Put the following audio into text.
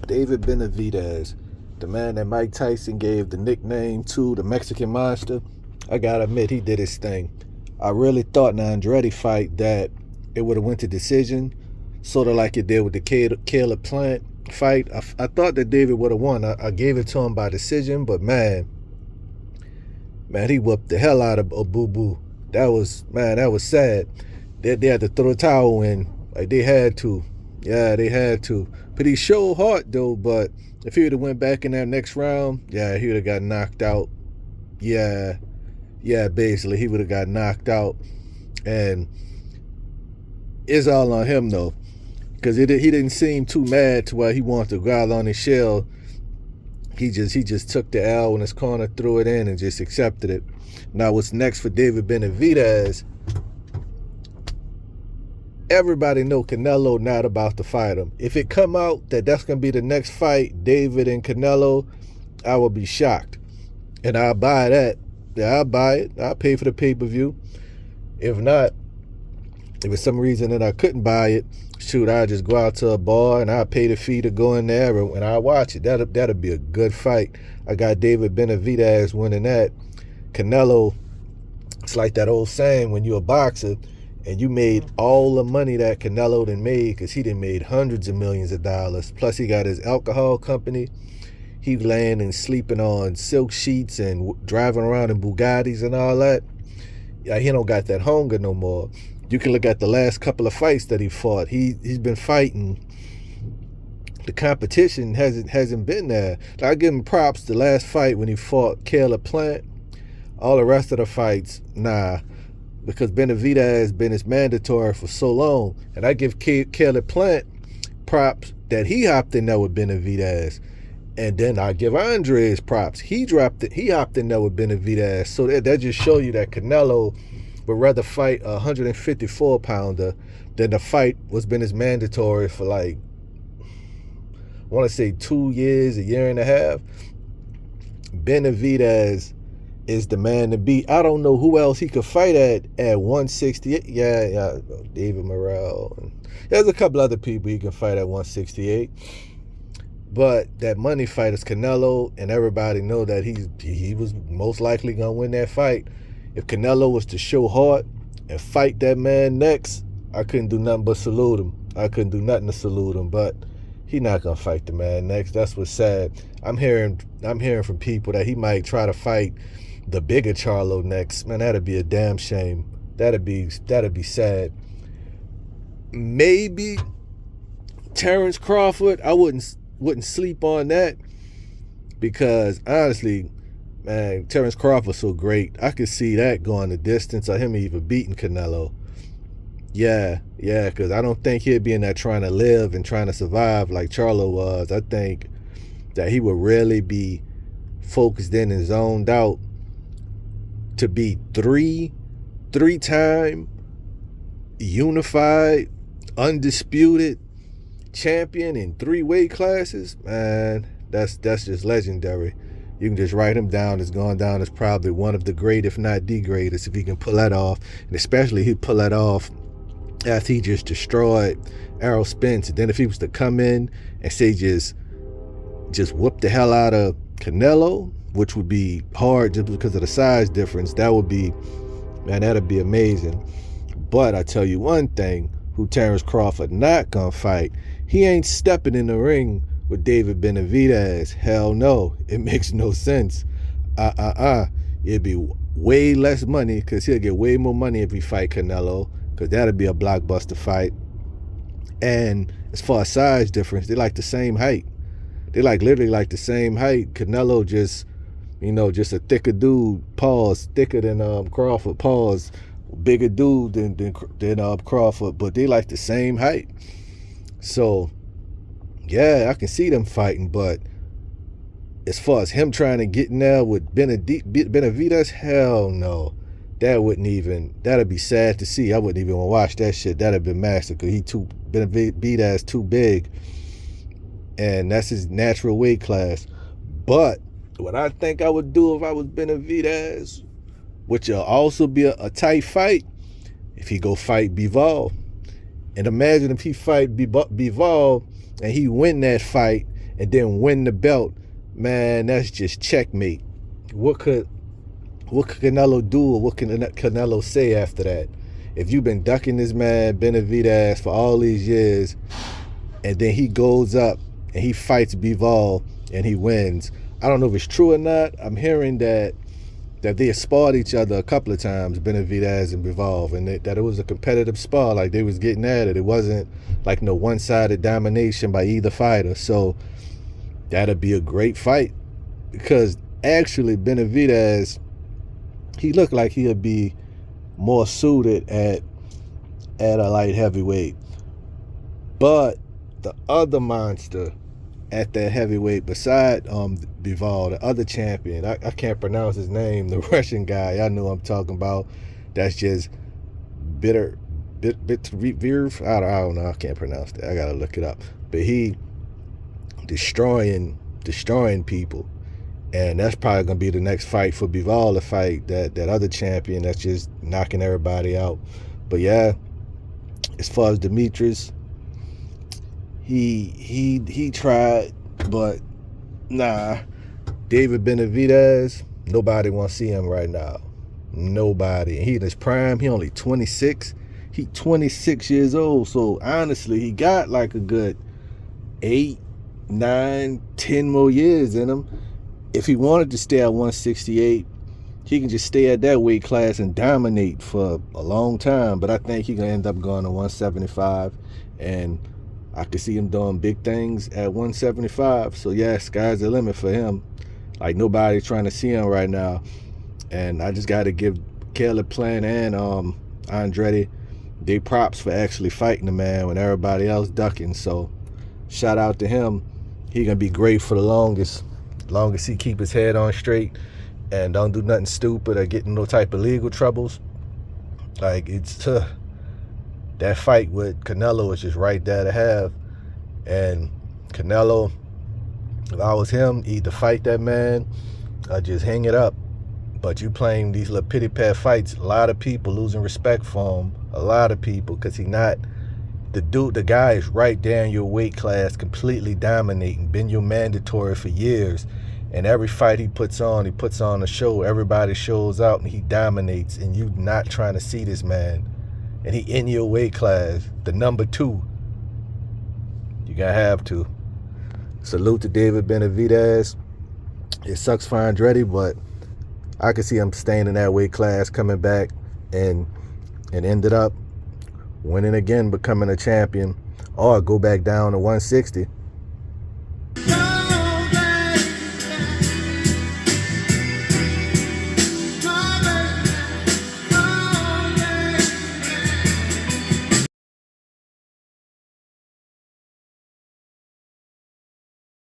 David Benavidez, the man that Mike Tyson gave the nickname to, the Mexican Monster. I gotta admit, he did his thing. I really thought in the Andrade fight that it would have went to decision, sort of like it did with the Caleb Plant fight. I thought that David would have won. I gave it to him by decision, but man, he whooped the hell out of Boo Boo. That was sad. They had to throw the towel in. Like, they had to. Yeah, they had to. But he showed heart, though. But if he would have went back in that next round, yeah, he would have got knocked out. Yeah, basically, he would have got knocked out. And it's all on him, though. Because he didn't seem too mad to where he wanted to growl on his shell. He just took the L in his corner, threw it in, and just accepted it. Now, what's next for David Benavidez? Everybody know Canelo not about to fight him. If it come out that that's going to be the next fight, David and Canelo, I will be shocked. And I'll buy that. Yeah, I'll buy it. I'll pay for the pay-per-view. If not, if it's some reason that I couldn't buy it, shoot, I'll just go out to a bar and I'll pay the fee to go in there and I'll watch it. That'll be a good fight. I got David Benavidez winning that. Canelo, it's like that old saying when you're a boxer and you made all the money that Canelo done made, because he done made hundreds of millions of dollars. Plus he got his alcohol company. He laying and sleeping on silk sheets and driving around in Bugattis and all that. Yeah, he don't got that hunger no more. You can look at the last couple of fights that he fought. He's been fighting. The competition hasn't been there. I give him props. The last fight when he fought Caleb Plant, all the rest of the fights, nah, because Benavidez has been his mandatory for so long. And I give Caleb Plant props that he hopped in there with Benavidez. And then I give Andrade props. He hopped in there with Benavidez. So that just show you that Canelo would rather fight a 154-pounder than the fight was been his mandatory for, like, I want to say 2 years, a year and a half. Benavidez is the man to beat. I don't know who else he could fight at 168. Yeah, David Morrell. There's a couple other people he can fight at 168. But that money fight is Canelo, and everybody know that he was most likely going to win that fight. If Canelo was to show heart and fight that man next, I couldn't do nothing but salute him. I couldn't do nothing to salute him, but he not going to fight the man next. That's what's sad. I'm hearing from people that he might try to fight the bigger Charlo next. Man, that'd be a damn shame. That'd be sad. Maybe Terrence Crawford. I wouldn't sleep on that, because honestly, man, Terrence Crawford's so great. I could see that going the distance of him even beating Canelo. Yeah, because I don't think he'd be in there trying to live and trying to survive like Charlo was. I think that he would really be focused in and zoned out to be three-time unified, undisputed champion in 3 weight classes. Man, that's just legendary. You can just write him down as going down as probably one of the great, if not the greatest, if he can pull that off. And especially he'd pull that off after he just destroyed Errol Spence. And then if he was to come in and say just whoop the hell out of Canelo, which would be hard just because of the size difference, that'd be amazing. But I tell you one thing, who Terrence Crawford not gonna fight, he ain't stepping in the ring with David Benavidez. Hell no. It makes no sense. It'd be way less money, because he'll get way more money if he fight Canelo, because that'd be a blockbuster fight. And as far as size difference, they like the same height. They literally like the same height. Canelo just a thicker dude, thicker than Crawford, bigger dude than Crawford, but they like the same height. So yeah, I can see them fighting, but as far as him trying to get in there with Benavidez, hell no. That'd be sad to see. I wouldn't even want to watch that shit. That'd be massive, because Benavidez too big, and that's his natural weight class. But what I think I would do if I was Benavidez, which will also be a tight fight, if he go fight Bivol. And imagine if he fight Bivol and he win that fight, and then win the belt, man, that's just checkmate. What could Canelo do, or what can Canelo say after that? If you've been ducking this man Benavidez for all these years, and then he goes up and he fights Bivol and he wins. I don't know if it's true or not. I'm hearing that they sparred each other a couple of times, Benavidez and Bivol, and that it was a competitive spar, like they was getting at it. It wasn't like no one-sided domination by either fighter. So that'd be a great fight, because actually Benavidez, he looked like he'd be more suited at a light heavyweight. But the other monster at that heavyweight beside Bivol, the other champion, I can't pronounce his name, the Russian guy, I know I'm talking about, that's just Bitter, I don't know, I can't pronounce that, I gotta look it up. But he destroying people, and that's probably gonna be the next fight for Bivol, to fight that other champion that's just knocking everybody out. But yeah, as far as Demetrius, he tried, but nah. David Benavidez, nobody want to see him right now. Nobody. He in his prime. He only 26. He 26 years old. So honestly, he got like a good 8, 9, 10 more years in him. If he wanted to stay at 168, he can just stay at that weight class and dominate for a long time. But I think he gonna end up going to 175, and I could see him doing big things at 175. So yeah, sky's the limit for him. Like, nobody's trying to see him right now. And I just got to give Caleb Plant and Andrade they props for actually fighting the man when everybody else ducking. So shout out to him. He gonna be great for the longest. Long as he keep his head on straight and don't do nothing stupid or get in no type of legal troubles. Like, it's that fight with Canelo is just right there to have. And Canelo, if I was him, either fight that man or just hang it up. But you playing these little pity-pat fights, a lot of people losing respect for him. A lot of people, because the guy is right there in your weight class, completely dominating, been your mandatory for years. And every fight he puts on a show. Everybody shows out and he dominates, and you not trying to see this man. And he in your weight class, the number 2. You gotta have to. Salute to David Benavidez. It sucks for Andrade, but I could see him staying in that weight class, coming back, and ended up winning again, becoming a champion, or go back down to 160.